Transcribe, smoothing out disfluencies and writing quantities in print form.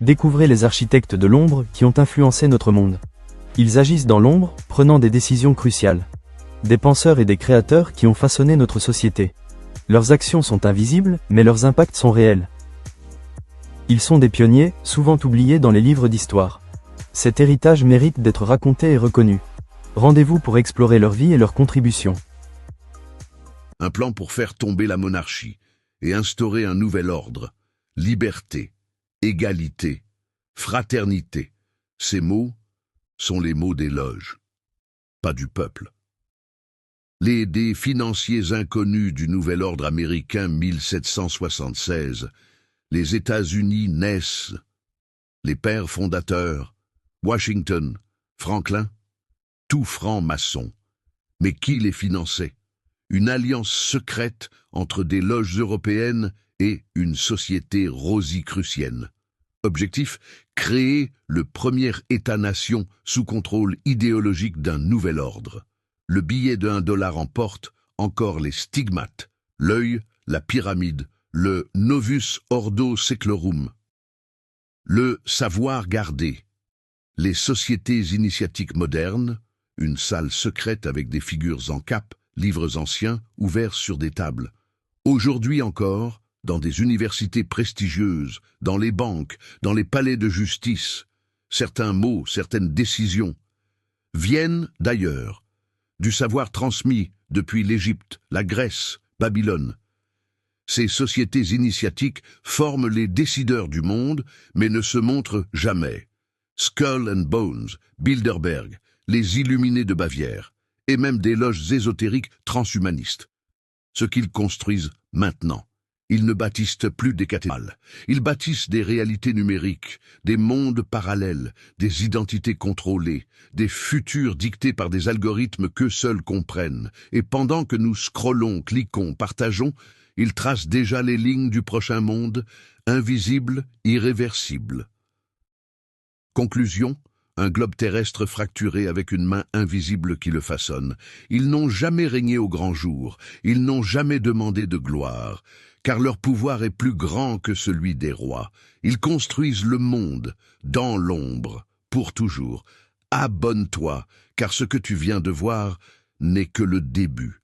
Découvrez les architectes de l'ombre qui ont influencé notre monde. Ils agissent dans l'ombre, prenant des décisions cruciales. Des penseurs et des créateurs qui ont façonné notre société. Leurs actions sont invisibles, mais leurs impacts sont réels. Ils sont des pionniers, souvent oubliés dans les livres d'histoire. Cet héritage mérite d'être raconté et reconnu. Rendez-vous pour explorer leur vie et leurs contributions. Un plan pour faire tomber la monarchie et instaurer un nouvel ordre. Liberté, égalité, fraternité. Ces mots sont les mots des loges, pas du peuple. Les dés financiers inconnus du nouvel ordre américain 1776. Les États-Unis naissent. Les pères fondateurs, Washington, Franklin, tout franc-maçon. Mais qui les finançait? Une alliance secrète entre des loges européennes et une société rosicrucienne. Objectif, créer le premier État-nation sous contrôle idéologique d'un nouvel ordre. Le billet de $1 emporte encore les stigmates, l'œil, la pyramide, le Novus Ordo Seclorum. Le savoir gardé. Les sociétés initiatiques modernes, une salle secrète avec des figures en cape, livres anciens ouverts sur des tables. Aujourd'hui encore, dans des universités prestigieuses, dans les banques, dans les palais de justice, certains mots, certaines décisions viennent d'ailleurs, du savoir transmis depuis l'Égypte, la Grèce, Babylone. Ces sociétés initiatiques forment les décideurs du monde, mais ne se montrent jamais. Skull and Bones, Bilderberg, les Illuminés de Bavière, et même des loges ésotériques transhumanistes. Ce qu'ils construisent maintenant. Ils ne bâtissent plus des cathédrales. Ils bâtissent des réalités numériques, des mondes parallèles, des identités contrôlées, des futurs dictés par des algorithmes qu'eux seuls comprennent. Et pendant que nous scrollons, cliquons, partageons, ils tracent déjà les lignes du prochain monde, invisible, irréversible. Conclusion, un globe terrestre fracturé avec une main invisible qui le façonne. Ils n'ont jamais régné au grand jour, ils n'ont jamais demandé de gloire, car leur pouvoir est plus grand que celui des rois. Ils construisent le monde, dans l'ombre, pour toujours. Abonne-toi, car ce que tu viens de voir n'est que le début.